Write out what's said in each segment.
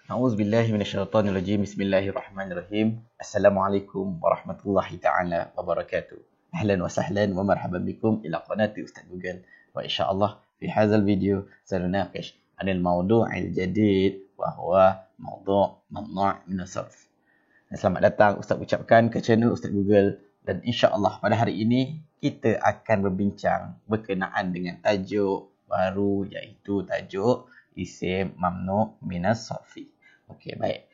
A'udzubillahi minasyaitonirrajim. Bismillahirrahmanirrahim. Assalamualaikum warahmatullahi taala wabarakatuh. Ahlan wa sahlan wa marhaban bikum ila qanati Ustaz Google. Wa insyaallah fi hadzal video sanunaqish 'anil mawdu'il jadid wa huwa mawdu' mamnu' min as-sarf. Selamat datang Ustaz ucapkan ke channel Ustaz Google, dan insyaallah pada hari ini kita akan berbincang berkenaan dengan tajuk baru, iaitu tajuk isim mamnu' min as-sarfi. Okey, baik.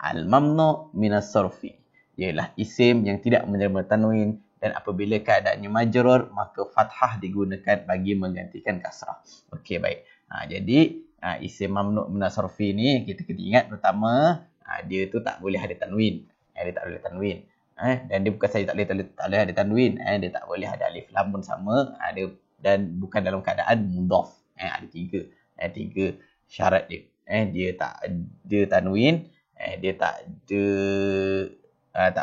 Al-mamnu' min as-sarfi ialah isim yang tidak menerima tanwin, dan apabila keadaannya majrur maka fathah digunakan bagi menggantikan kasrah. Okey, baik. Jadi isim mamnu' min as-sarfi ni kita kena ingat pertama, dia tu tak boleh ada tanwin. Dia tak boleh tanwin. Dan dia bukan saja tak boleh ada tanwin, dia tak boleh ada alif lam pun sama, dan bukan dalam keadaan mudhaf. Ada tiga syarat dia. Dia tanwin, dia tak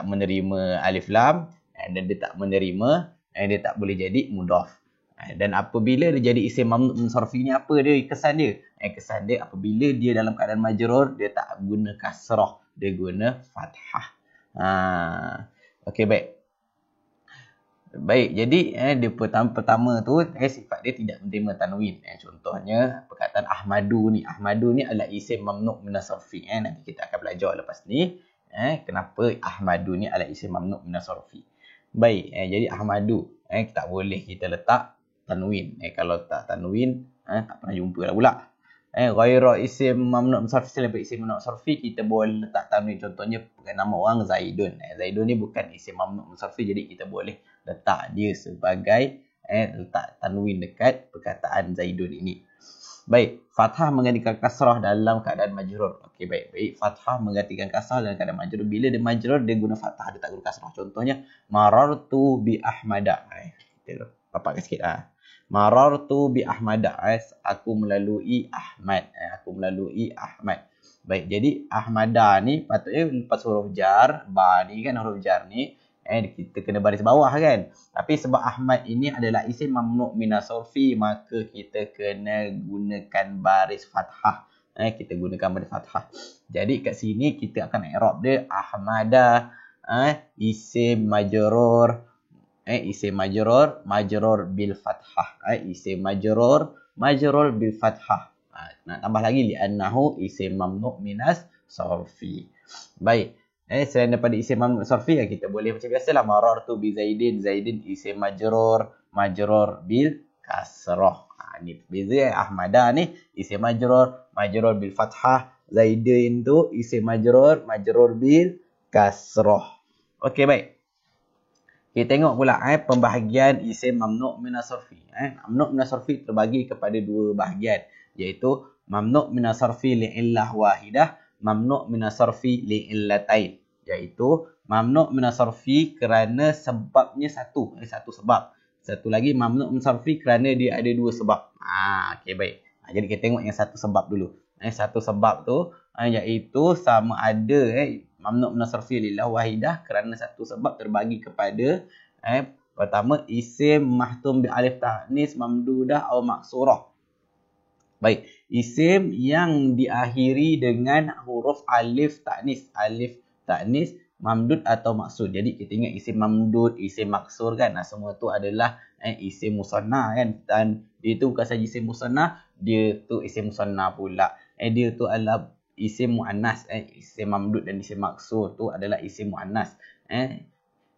menerima alif lam, dan dia tak menerima, dia tak boleh jadi mudhaf. Dan apabila dia jadi isim mamnu' min sarfi ni, apa dia kesan dia? Kesan dia apabila dia dalam keadaan majrur, dia tak guna kasrah, dia guna fathah. Okey, baik. Baik, jadi dia pertama tu sifat dia tidak menerima tanwin. Contohnya perkataan Ahmadu ni. Ahmadu ni adalah isim mamnu' min as-sarfi. Nanti kita akan belajar lepas ni kenapa Ahmadu ni adalah isim mamnu' min as-sarfi. Baik, jadi Ahmadu tak boleh kita letak tanwin. Kalau tak tanwin tak pernah jumpa lah pula. Ghaira isim mamnu' min sarfi, selain isim mamnu' min sarfi kita boleh letak tanwin. Contohnya nama orang Zaidun. Zaidun ni bukan isim mamnu' min sarfi, jadi kita boleh letak dia sebagai letak tanwin dekat perkataan Zaidun ini. Baik, fathah menggantikan kasrah dalam keadaan majrur. Okey, baik. Fathah menggantikan kasrah dalam keadaan majrur. Bila dia majrur dia guna fathah, dia tak guna kasrah. Contohnya marartu bi Ahmada. Kita papakkan sikit. Marartu bi Ahmada. Aku melalui Ahmad. Aku melalui Ahmad. Baik, jadi Ahmada ni patutnya lepas huruf jar, ba ni kan huruf jar ni, kita kena baris bawah kan. Tapi sebab Ahmad ini adalah isim mamnu' min as-sarfi, maka kita kena gunakan baris fathah. Kita gunakan baris fathah. Jadi kat sini kita akan i'rab dia Ahmada, isim majrur, isim majrur bil fathah. Isim majrur bil fathah. Nak tambah lagi li'annahu isim mamnu' min as-sarfi. Baik. Selain daripada isim mamnu' sarfi, kita boleh macam biasalah marartu bi Zaidin. Zaidin isim majrur bil kasrah. Ni beza Ahmada ni isim majrur bil fathah. Zaidin tu isim majrur bil kasrah. Okey, baik. Kita tengok pula pembahagian isim mamnu' min as-sarfi. Mamnu' min as-sarfi terbagi kepada dua bahagian, iaitu mamnu' min as-sarfi li'illah wahidah, mamnu' min as-sarfi li'illatain. Iaitu mamnu' min as-sarfi kerana sebabnya satu sebab. Satu lagi mamnu' min as-sarfi kerana dia ada dua sebab. Okey, baik. Jadi kita tengok yang satu sebab dulu. Satu sebab tu iaitu sama ada mamnu' min as-sarfi lillah wahidah kerana satu sebab terbagi kepada pertama isim mahtum bi alif ta'nis mamdudah atau maksurah. Baik, isim yang diakhiri dengan huruf alif ta'nis mamdud atau maksud. Jadi kita ingat isim mamdud, isim maksur kan, semua tu adalah isim musanna kan. Dan dia tu bukan saja isim musanna, dia tu isim musanna pula. Dia tu adalah isim muannas. Isim mamdud dan isim maksur tu adalah isim muannas.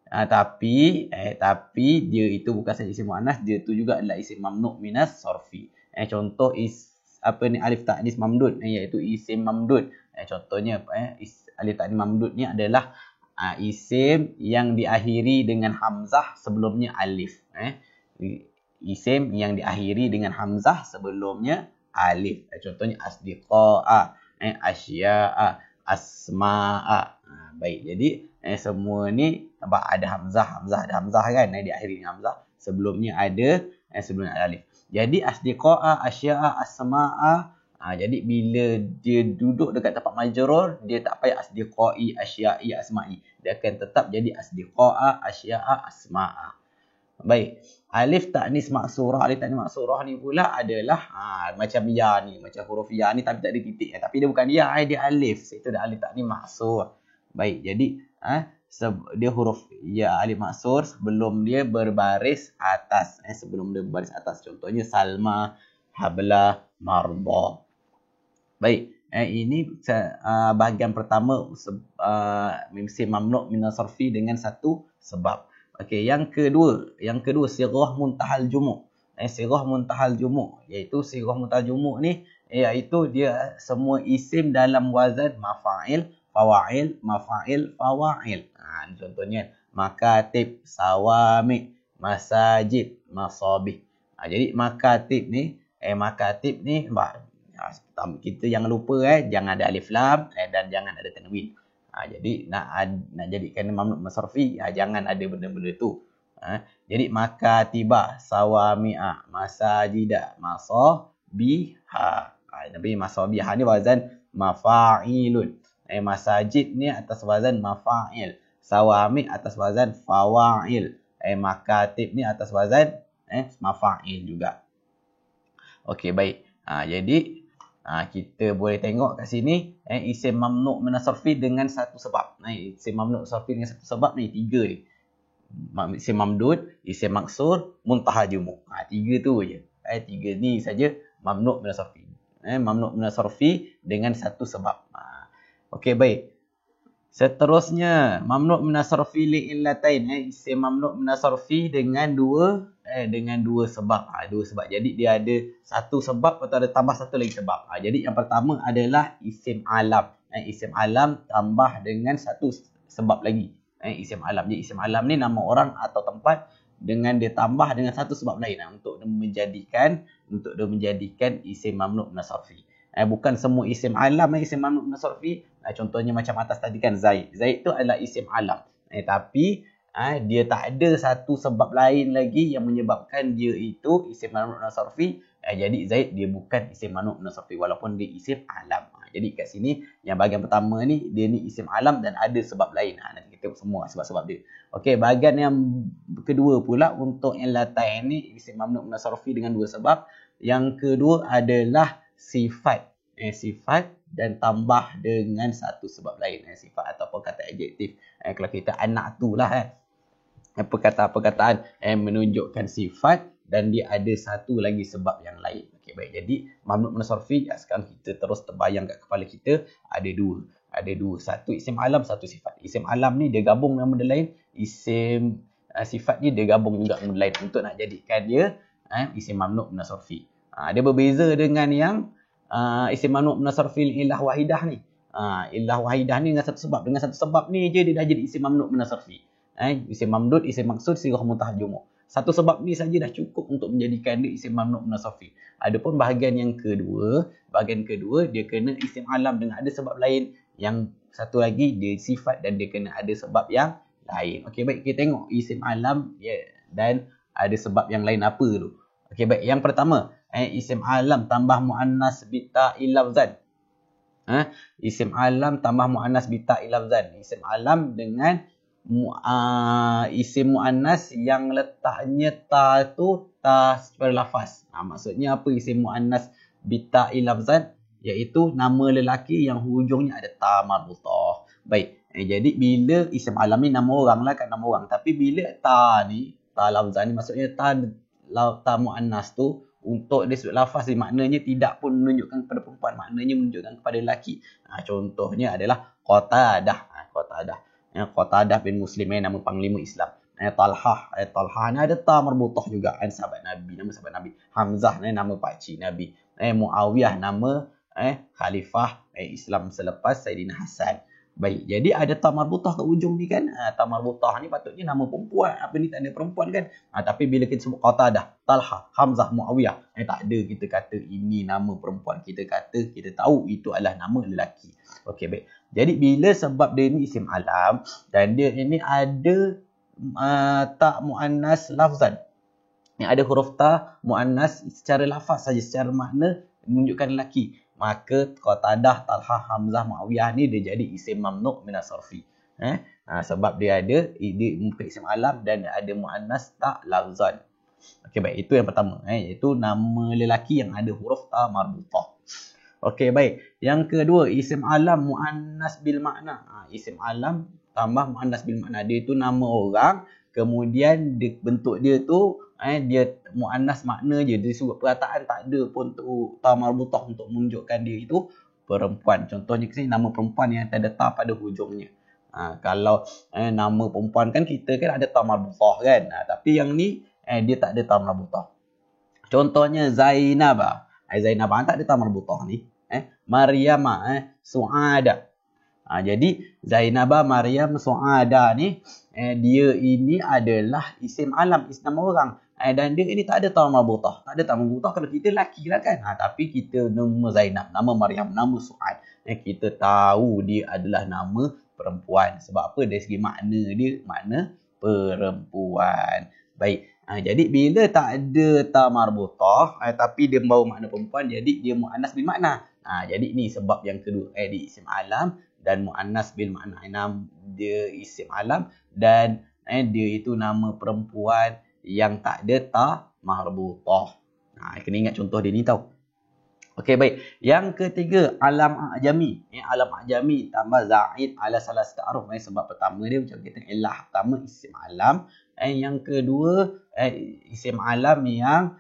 Tapi dia itu bukan saja isim muannas, dia tu juga adalah isim mamnu' minas sarfi. Contoh alif ta'nis mamdud, iaitu isim mamdud. Contohnya alif ta'nis mamdud ni adalah isim yang diakhiri dengan hamzah sebelumnya alif. Isim yang diakhiri dengan hamzah sebelumnya alif. Contohnya asdiqa'a, asya'a, asma'a. Baik, jadi semua ni nampak ada hamzah kan, diakhiri dengan hamzah, sebelumnya ada alif. Jadi asdiqa'a, asya'a, asma'a, jadi bila dia duduk dekat tempat majrur, dia tak payah asdiqai, asya'i, asma'i. Dia akan tetap jadi asdiqa'a, asya'a, asma'a. Baik. Alif taknis maksurah. Alif taknis maksurah ni pula adalah macam ya ni. Macam huruf ya ni tapi tak ada titik. Tapi dia bukan ya, dia alif. Itu dah alif taknis maksur. Baik. Jadi dia huruf ya alif maksur sebelum dia berbaris atas. Sebelum dia berbaris atas. Contohnya Salma, Habla, Marda. Baik. Ini bahagian pertama isim mamnu' min as-sarfi dengan satu sebab. Okey, yang kedua sirah muntahal jumu'. Sirah muntahal jumu' iaitu sirah muntahal jumu' ni iaitu dia semua isim dalam wazan mafa'il, fawa'il, mafa'il, fawa'il. Contohnya makatib, sawami', masajid, masabih. Jadi makatib ni kita jangan lupa jangan ada alif lam dan jangan ada tanwin. Jadi nak jadikan mamnu' masarfi jangan ada benda-benda tu. Jadi makatiba, sawami'a, masajida, masabiha. Tapi masabiha ni wazan mafa'ilun. Masajid ni atas wazan mafa'il. Sawami' atas wazan fawa'il. Makatib ni atas wazan mafa'il juga. Okey, baik. Jadi kita boleh tengok kat sini isim mamnu' min as-sarfi dengan satu sebab. Isim mamnu' min as-sarfi dengan satu sebab ni 3 ni. Isim mamdud, isim maksur, muntaha jumu'. 3 tu je. 3 ni saja mamnu' min as-sarfi. Mamnu' min as-sarfi dengan satu sebab. Okey, baik. Seterusnya mamnu' min as-sarfi li illatain. Isim mamnu' min as-sarfi dengan dua sebab. Dua sebab. Jadi dia ada satu sebab atau ada tambah satu lagi sebab. Jadi yang pertama adalah isim alam. Isim alam tambah dengan satu sebab lagi. Isim alam. Jadi isim alam ni nama orang atau tempat dengan dia tambah dengan satu sebab lain untuk dia menjadikan isim mamnu' min as-sarfi. Bukan semua isim alam isim mamnu' min as-sarfi. Contohnya macam atas tadi kan Zaid. Zaid tu adalah isim alam. Tapi dia tak ada satu sebab lain lagi yang menyebabkan dia itu isim mamnu' min as-sarfi. Jadi Zaid dia bukan isim mamnu' min as-sarfi walaupun dia isim alam. Jadi kat sini yang bahagian pertama ni dia ni isim alam dan ada sebab lain. Nanti kita tengok semua sebab-sebab dia. Okey, bahagian yang kedua pula untuk illatain ni isim mamnu' min as-sarfi dengan dua sebab. Yang kedua adalah sifat. Sifat dan tambah dengan satu sebab lain. Sifat ataupun kata adjektif. Kalau kita anak tu lah perkataan-perkataan menunjukkan sifat dan dia ada satu lagi sebab yang lain. Okey, baik. Jadi mamnu' min as-sarfi sekarang kita terus terbayang kat kepala kita ada dua. Satu isim alam, satu sifat. Isim alam ni dia gabung dengan benda lain. Isim sifat ni dia gabung juga dengan benda lain untuk nak jadikan dia isim mamnu' min as-sarfi. Dia berbeza dengan yang isim mamnu' min as-sarfi illah wahidah ni. Illah wahidah ni dengan satu sebab. Dengan satu sebab ni je dia dah jadi isim mamnu' min as-sarfi. Isim mamdud, isim maksud, sirah muntahal jumu'. Satu sebab ni saja dah cukup untuk menjadikan dia isim mamnu' min as-sarfi. Adapun bahagian kedua dia kena isim alam dengan ada sebab lain. Yang satu lagi dia sifat dan dia kena ada sebab yang lain. Okey, baik, kita tengok isim alam dan ada sebab yang lain apa tu. Okey, baik, yang pertama isim alam tambah muannas bita'i lafzan. Isim alam tambah muannas bita'i lafzan. Isim alam dengan isim muannas yang letaknya ta tu ta secara lafaz. Maksudnya apa isim muannas bita'i lafzan? Iaitu nama lelaki yang hujungnya ada ta marbutah. Baik. Jadi bila isim alam ni nama orang lah kan, nama orang. Tapi bila ta ni, ta lafzan ni maksudnya ta muannas tu untuk dia sudut lafaz ni maknanya tidak pun menunjukkan kepada perempuan, maknanya menunjukkan kepada lelaki. Contohnya adalah Qatadah. Qatadah bin Muslim nama panglima Islam. Talhah ni ada ta marbutah juga, sahabat Nabi, nama sahabat Nabi. Hamzah ni nama pakcik Nabi. Muawiyah nama khalifah Islam selepas Saidina Hasan. Baik, jadi ada ta marbutah kat ujung ni kan. Ta marbutah ni patutnya nama perempuan. Apa ni tak ada perempuan kan. Tapi bila kita sebut Qatadah, Talhah, Hamzah, Muawiyah, tak ada kita kata ini nama perempuan. Kita tahu itu adalah nama lelaki. Okey, baik. Jadi bila sebab dia ni isim alam dan dia ini ada ta muannas lafzan. Yang ada huruf ta muannas secara lafaz saja, secara makna menunjukkan lelaki. Maka Qatadah, Talhah, Hamzah, Muawiyah ni dia jadi isim mamnu' min as-sarfi. Sebab dia ada muka isim alam dan ada muannas tak lafzan. Okey, baik, itu yang pertama, iaitu nama lelaki yang ada huruf ta marbutah. Okey, baik. Yang kedua, isim alam muannas bil makna. Isim alam tambah muannas bil makna. Dia itu nama orang, kemudian bentuk dia tu dia muannas makna je. Dia sebut perkataan tak ada pun tu ta marbutah untuk menunjukkan dia itu perempuan. Contohnya sini nama perempuan yang ada ta pada hujungnya. Kalau nama perempuan kan kita kan ada ta marbutah kan. Tapi yang ni dia tak ada ta marbutah. Contohnya Zainab. Zainab tak ada ta marbutah ni. Maryam, Suada. Jadi Zainab, Maryam, Suada ni dia ini adalah isim alam, isim nama orang. Dan dia ini tak ada ta marbutah. Tak ada ta marbutah kalau kita lelaki lah kan. Tapi kita nama Zainab, nama Maryam, nama Suad, kita tahu dia adalah nama perempuan. Sebab apa? Dari segi makna dia, makna perempuan. Baik. Jadi bila tak ada ta marbutah tapi dia membawa makna perempuan, jadi dia muannas bil makna. Jadi ni sebab yang kedua, di isim alam dan muannas bil makna. Dia isim alam dan dia itu nama perempuan yang tak ada ta marbutah. Kena ingat contoh dia ni tau. Okey, baik. Yang ketiga, alam a'jami. Alam a'jami tambah zaid ala salah satu aruf. Sebab pertama dia macam kita ilah pertama isim alam. Yang kedua, isim alam yang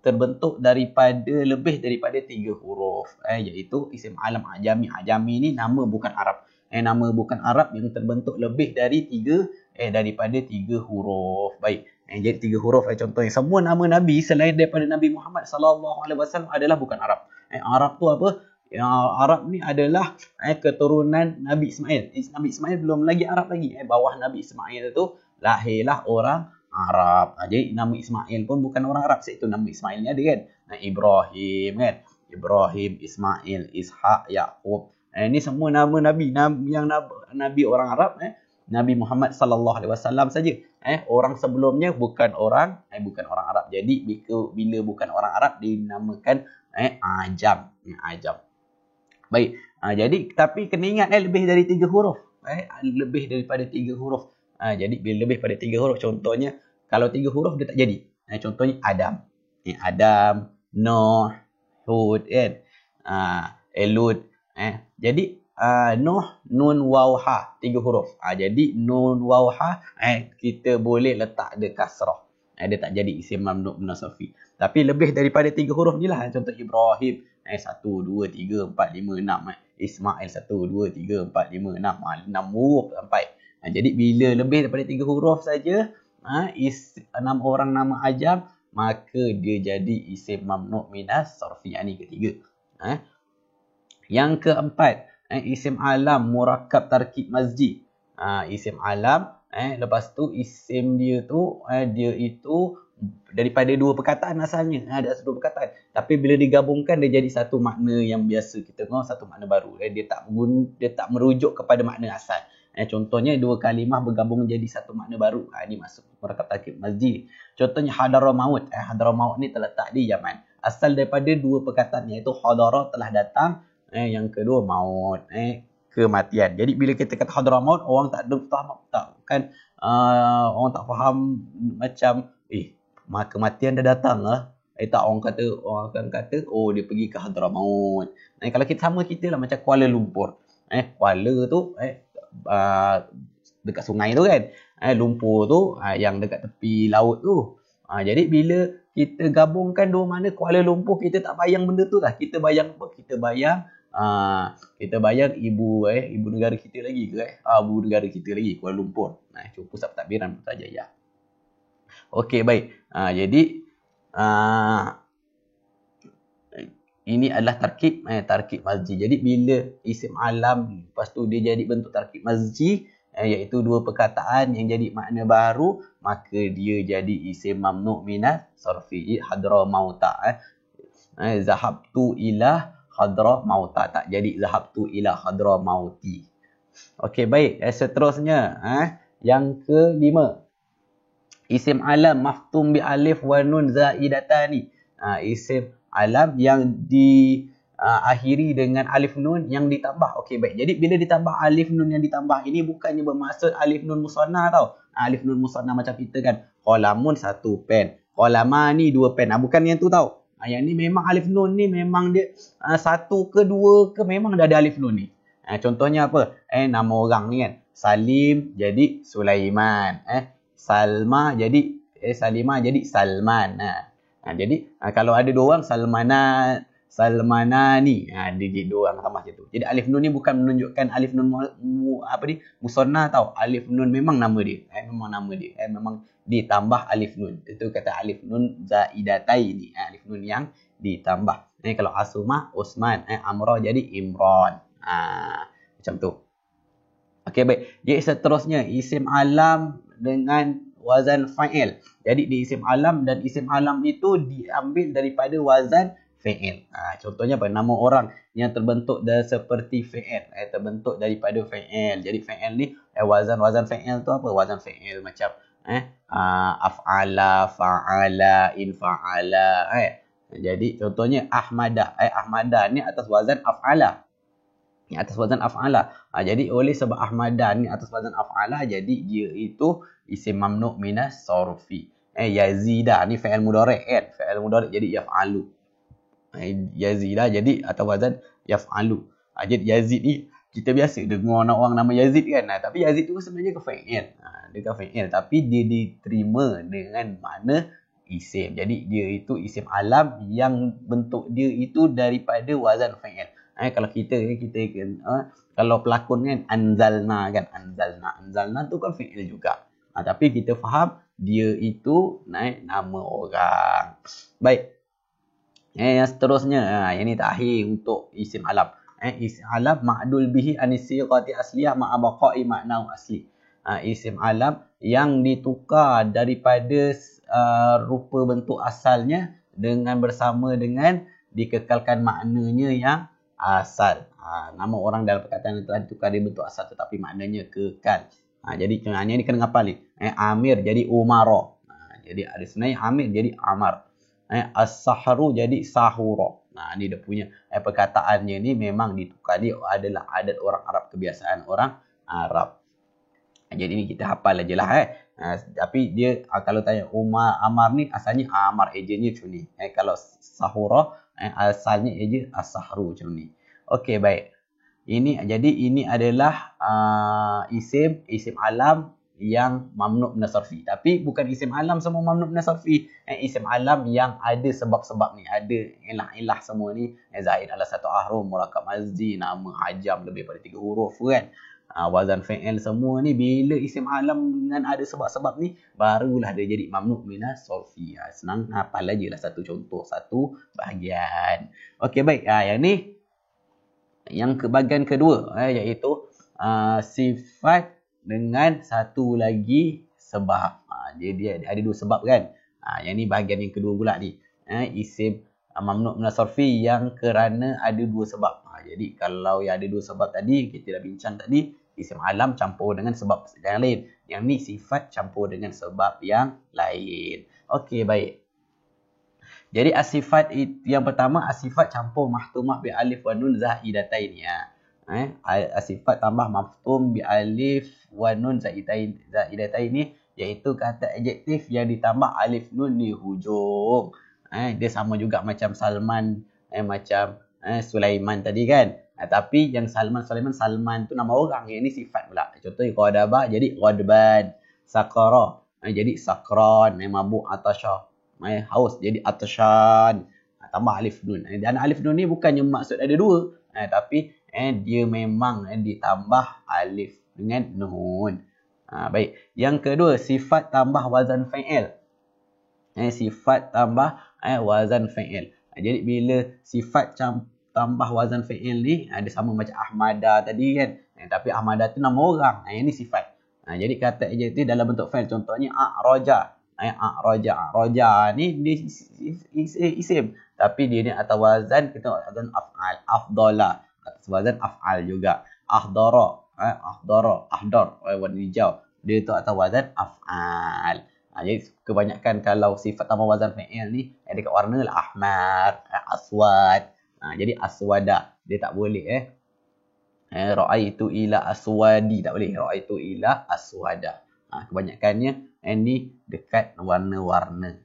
terbentuk daripada lebih daripada 3 huruf. Iaitu isim alam a'jami. A'jami ni nama bukan Arab. Nama bukan Arab yang terbentuk lebih dari 3 daripada 3 huruf. Baik. Jadi 3 huruf. Contohnya semua nama Nabi selain daripada Nabi Muhammad SAW adalah bukan Arab. Arab tu apa? Arab ni adalah keturunan Nabi Ismail. Nabi Ismail belum lagi Arab lagi. Bawah Nabi Ismail tu lahirlah orang Arab. Jadi nama Ismail pun bukan orang Arab. Sebab itu nama Ismail ni ada kan. Ibrahim kan. Ibrahim, Ismail, Ishak, Yaqub. Ini semua nama Nabi. Yang Nabi orang Arab. Nabi Muhammad SAW saja. Orang sebelumnya bukan orang Arab. Jadi bila bukan orang Arab dinamakan ajam. Ajam. Baik. Jadi tapi kena ingat lebih dari 3 huruf. Lebih daripada 3 huruf. Jadi bila lebih pada 3 huruf, contohnya kalau 3 huruf dia tak jadi. Contohnya Adam. Adam, Nuh, Hud kan. Elud. Jadi Nuh, Nun, Waw, Ha. 3 huruf. Jadi Nun, Waw, Ha kita boleh letak ada kasrah. Dia tak jadi isim mamnu' munasafi. Tapi lebih daripada 3 huruf ni lah. Contoh Ibrahim. 1, 2, 3, 4, 5, 6. Ismail 1, 2, 3, 4, 5, 6. 6 huruf sampai. Jadi bila lebih daripada 3 huruf saja, 6 orang nama ajam, maka dia jadi isim mamnu' minas sarfi. Ini ketiga. Yang keempat, isim alam murakkab tarkib mazji. Isim alam, lepas tu isim dia tu dia itu daripada 2 perkataan asalnya. Ada 2 perkataan. Tapi bila digabungkan dia jadi satu makna yang biasa kita tengok, satu makna baru. Dia tak merujuk kepada makna asal. Contohnya 2 kalimah bergabung jadi satu makna baru. Ini masuk murakkab tarkib mazji. Contohnya hadara maut. Hadara maut ni terletak di Yaman. Asal daripada 2 perkataan iaitu hadara telah datang, yang kedua maut, kematian. Jadi bila kita kata hadara maut, orang tak faham kan, orang tak faham macam kematian dah datang lah. Orang akan kata oh dia pergi ke hadara maut. Kalau kita sama kita lah macam Kuala Lumpur. Kuala tu dekat sungai tu kan. Lumpur tu yang dekat tepi laut tu. Jadi bila kita gabungkan 2 makna Kuala Lumpur, kita tak bayang benda tu lah. Kita bayang apa? Kita bayang ibu negara kita lagi ke ibu negara kita lagi, Kuala Lumpur. Cuma pusat pentadbiran Putrajaya. Okey, baik. Jadi ini adalah tarkib mazji. Jadi bila isim alam lepas tu dia jadi bentuk tarkib mazji, iaitu 2 perkataan yang jadi makna baru, maka dia jadi isim mamnu' minas sarfi. Hadra mauta. Zahabtu ila hadra mauta. Tak jadi zahabtu ila hadra mauti. Okey, baik. Seterusnya, yang kelima, isim alam maftum bi alif wa nun zaidatani. Isim alam yang akhiri dengan alif nun yang ditambah. Okey, baik. Jadi bila ditambah alif nun yang ditambah ini bukannya bermaksud alif nun musanna tau. Alif nun musanna macam kita kan. Qalamun satu pen. Qalama ni dua pen. Bukan yang tu tau. Yang ni memang alif nun ni memang dia satu ke dua ke memang dah ada alif nun ni. Contohnya apa? Nama orang ni kan. Salim jadi Sulaiman. Salma jadi Salimah jadi Salman. Jadi kalau ada dua orang Salmanani. Dia dua orang tambah macam tu. Jadi alif nun ni bukan menunjukkan alif nun musanna tau. Alif nun memang nama dia. Memang nama dia. Memang ditambah alif nun. Itu kata alif nun zaidataini. Alif nun yang ditambah. Kalau Asumah Usman. Amrah jadi Imran. Macam tu. Okey, baik. Jadi seterusnya isim alam dengan wazan fa'il. Jadi di isim alam dan isim alam itu diambil daripada wazan fa'il. Contohnya apa? Nama orang yang terbentuk seperti fa'il. Terbentuk daripada fa'il. Jadi fa'il ni wazan-wazan fa'il tu apa? Wazan fa'il macam af'ala, fa'ala, infa'ala. Jadi contohnya Ahmada. Ahmada ni atas wazan af'ala. Ni atas wazan af'ala. Jadi oleh sebab Ahmada ni atas wazan af'ala, jadi dia itu isim mamnu' minas sarfi. Yazida ni fa'il mudhari' kan. Fa'il mudhari' jadi yaf'alu. Yazida jadi atas wazan yaf'alu. Jadi Yazid ni kita biasa dengar orang nama Yazid kan. Tapi Yazid tu sebenarnya ke fa'il. Dia ke fa'il tapi dia diterima dengan makna isim. Jadi dia itu isim alam yang bentuk dia itu daripada wazan fa'il. Kalau kita kalau pelakon kan anzalna kan. Anzalna tu kan fi'il juga. Tapi kita faham dia itu nama orang. Baik. Yang seterusnya, yang ni terakhir untuk isim alam. Isim alam ma'dul bihi anisiqati asliyah ma'a baqa'i ma'nau asli. Isim alam yang ditukar daripada rupa bentuk asalnya dengan bersama dengan dikekalkan maknanya yang asal. Nama orang dalam perkataan yang telah ditukar dari bentuk asal tetapi maknanya kekal. Jadi contohnya ni kena ngapal ni. Amir jadi Umara. Jadi ada sebenarnya Amir jadi Amar. As-sahru jadi Sahura. Ni dia punya perkataannya ni memang ditukar. Dia adalah adat orang Arab, kebiasaan orang Arab. Jadi ni kita hafal aje lah. Tapi dia kalau tanya Amar ni asalnya Amar, ejennya macam ni. Kalau Sahura asalnya eja As-sahru macam ni. Okey, baik. Jadi ini adalah isim alam yang mamnu' min as-sarfi. Tapi bukan isim alam semua mamnu' min as-sarfi. Isim alam yang ada sebab-sebab ni, ada ilah-ilah semua ni. Zaid ala satu ahrum, murakkab mazdi, nama ajam lebih pada 3 huruf kan. Wazan fa'il semua ni bila isim alam dengan ada sebab-sebab ni barulah dia jadi mamnu' min as-sarfi. Senang hafal ajalah satu contoh, satu bahagian. Okey, baik. Yang ni yang bahagian kedua iaitu sifat dengan satu lagi sebab. Dia ada dua sebab kan. Yang ni bahagian yang kedua pula ni. Isim mamnu' min as-sarfi yang kerana ada dua sebab. Jadi kalau yang ada dua sebab tadi kita dah bincang tadi, isim alam campur dengan sebab yang lain. Yang ni sifat campur dengan sebab yang lain. Okey, baik. Jadi asifat yang pertama asifat campur mahtumah bi alif wa nun zaidatain ya. Asifat tambah maftum bi alif wa nun zaidatain ni iaitu kata adjektif yang ditambah alif nun di hujung. Dia sama juga macam Salman, macam Sulaiman tadi kan. Tapi yang Salman tu nama orang, yang ni sifat pula. Contohnya qadaba jadi qadban, sakara jadi sakran, mabuk atasha, haus jadi atashan. Tambah alif nun. Dan alif nun ni bukannya maksud ada dua, tapi dia memang ditambah alif dengan nun. Baik. Yang kedua, sifat tambah wazan fa'il. Sifat tambah wazan fa'il. Jadi bila sifat tambah wazan fa'il ni ada sama macam Ahmada tadi kan. Tapi Ahmada tu nama orang. Ini sifat. Jadi kata adjektif dalam bentuk fa'il, contohnya a'raja. A'raja ni dia isim. Tapi dia ni atas wazan, kita wazan af'al. Afdala atas wazan af'al juga. Ahdara. Ahdar. Warna hijau. Dia tu atas wazan af'al. Jadi kebanyakan kalau sifat tambah wazan fa'il ni dekat warna lah ahmar, aswad. Jadi aswada. Dia tak boleh ra'aitu ila aswadi. Tak boleh. Ra'aitu ila aswada. Kebanyakannya ni dekat warna-warna.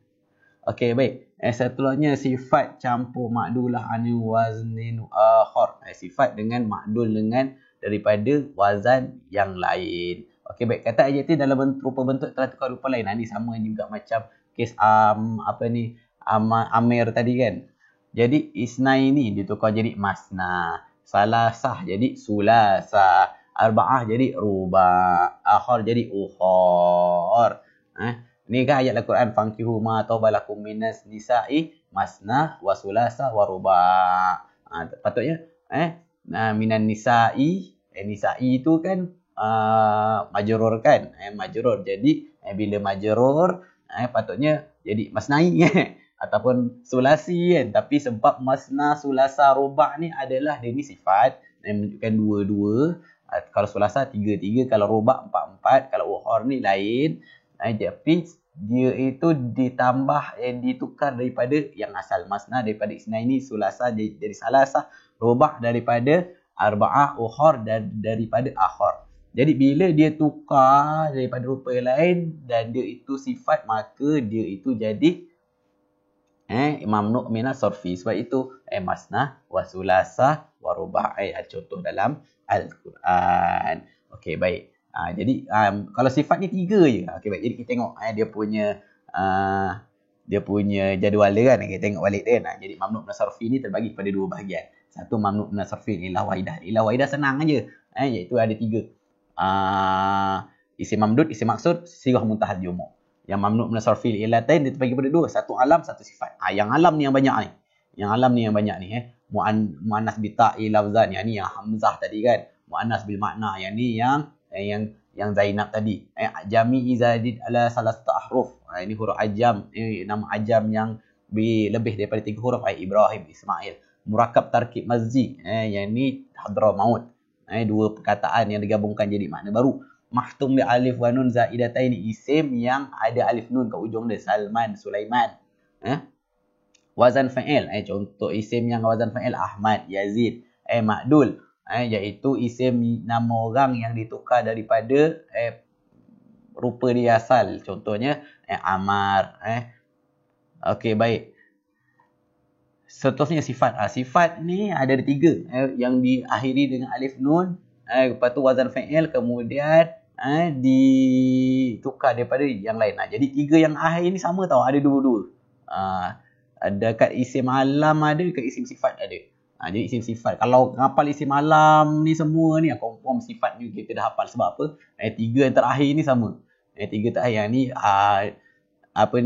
Okey, baik. Seterusnya sifat campur makdulah anu waznin akhar. Sifat dengan makdul dengan daripada wazan yang lain. Okey, baik. Kata adjektif dalam rupa bentuk telah tukar rupa lain. Ni sama juga macam kes Amir tadi kan. Jadi isnai ni ditukar jadi masna. Salasah jadi sulasa. Arba'ah jadi ruba. Akhar jadi ukhar. Ni kan ayat Al-Quran. Fankihu ma taubalakum minas nisa'i masna wa sulasa wa ruba. Patutnya minan nisa'i. Nisa'i itu kan majrur kan. Majrur. Jadi bila majrur patutnya jadi masnai ataupun sulasi kan. Tapi sebab masna, sulasa, ruba' ni adalah dia ni sifat yang menunjukkan dua-dua. Kalau sulasa, tiga-tiga. Kalau ruba' empat-empat. Kalau ukhar ni lain. Tapi dia itu ditambah ditukar daripada yang asal. Masna daripada isnaini, sulasa dari salasa, ruba' daripada arba'ah, ukhar daripada akhar. Jadi bila dia tukar daripada rupa yang lain dan dia itu sifat, maka dia itu jadi mamnu' minas sarfi. Sebab itu masna wa sulasa wa ruba'. Contoh dalam Al-Quran. Okey, baik. Jadi kalau sifat ni 3 je. Okey, baik. Jadi kita tengok dia punya jadual dia kan. Kita tengok balik dia kan. Jadi mamnu' minas sarfi ni terbagi pada 2 bahagian. Satu mamnu' minas sarfi ilah wahidah. Ilah wahidah senang aja. Iaitu ada 3. Isim mamdud, isim maksud, sirah muntahal jumu'. Yang mamnu' minas sarfi ilatain dia terbagi pada 2. Satu alam, satu sifat. Yang alam ni yang banyak ni. Yang alam ni yang banyak ni. Mu'annas bita'i lafzan. Yang ni yang hamzah tadi kan. Mu'annas bil makna. Yang ni yang Zainab tadi. Jami'i zadid ala salasta ahruf. Ini huruf ajam. Nama ajam yang lebih daripada 3 huruf. Ibrahim, Ismail. Murakab tarkib mazzi. Yang ni Hadramaut. 2 perkataan yang digabungkan jadi makna baru. Mahtum bi alif wa nun zaidatain. Isim yang ada alif nun kat ujung dia. Salman, Sulaiman. Wazan fa'il. Contoh isim yang wazan fa'il. Ahmad, Yazid. Ma'dul. Iaitu isim nama orang yang ditukar daripada rupa dia asal. Contohnya Amar. Okey, baik. Seterusnya sifat. Sifat ni ada 3 yang diakhiri dengan alif nun. Lepas tu wazan fa'il. Kemudian ditukar daripada yang lain. Jadi 3 yang akhir ni sama tau. Ada 2-2. Ada kat isim alam ada. Kat isim sifat ada. Jadi isim sifat. Kalau hafal isim alam ni semua ni. Confirm sifat ni kita dah hafal. Sebab apa? 3 yang terakhir ni sama. 3 terakhir ni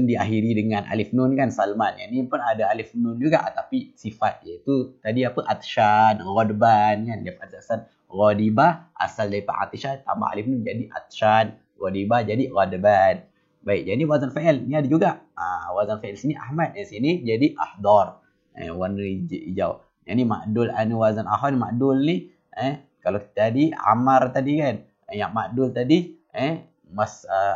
diakhiri dengan alif nun kan. Salman. Yang ni pun ada alif nun juga. Tapi sifat. Iaitu tadi Atshan, Ghadban kan. Dia Atshan, Ghadibah. Asal daripada Atshan. Tambah alif nun jadi Atshan. Ghadibah jadi Ghadban. Baik. Jadi wazan fa'il ni ada juga. Wazan fa'il sini Ahmad. Yang sini jadi Ahdar. Warna hijau. Yang ni makdul anu wazan akhar. Makdul ni. Kalau tadi Amar tadi kan. Yang makdul tadi.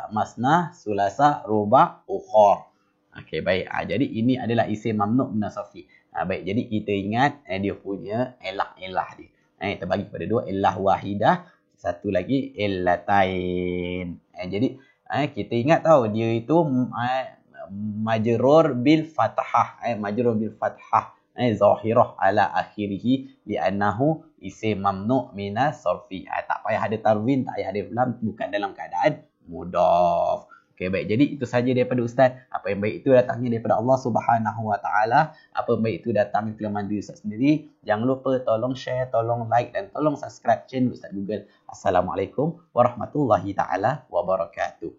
Masna, sulasa, ruba', ukhar. Okey, baik. Jadi ini adalah isim mamnu' minas sarfi. Baik, jadi kita ingat dia punya elah dia. Terbagi pada 2. Elah wahidah. Satu lagi illatain. Jadi kita ingat tahu dia itu majrur bil fathah. Majrur bil fathah. Zahirah ala akhirih li'annahu isim mamnu' minas sarfi. Tak payah ada tarwin, tak payah ada lam, bukan dalam keadaan mudhaf. Okey, baik. Jadi itu saja daripada Ustaz. Apa yang baik itu datangnya daripada Allah Subhanahu Wa Taala. Apa yang baik itu datang kelemahan diri Ustaz sendiri. Jangan lupa tolong share, tolong like dan tolong subscribe channel Ustaz Google. Assalamualaikum warahmatullahi taala wabarakatuh.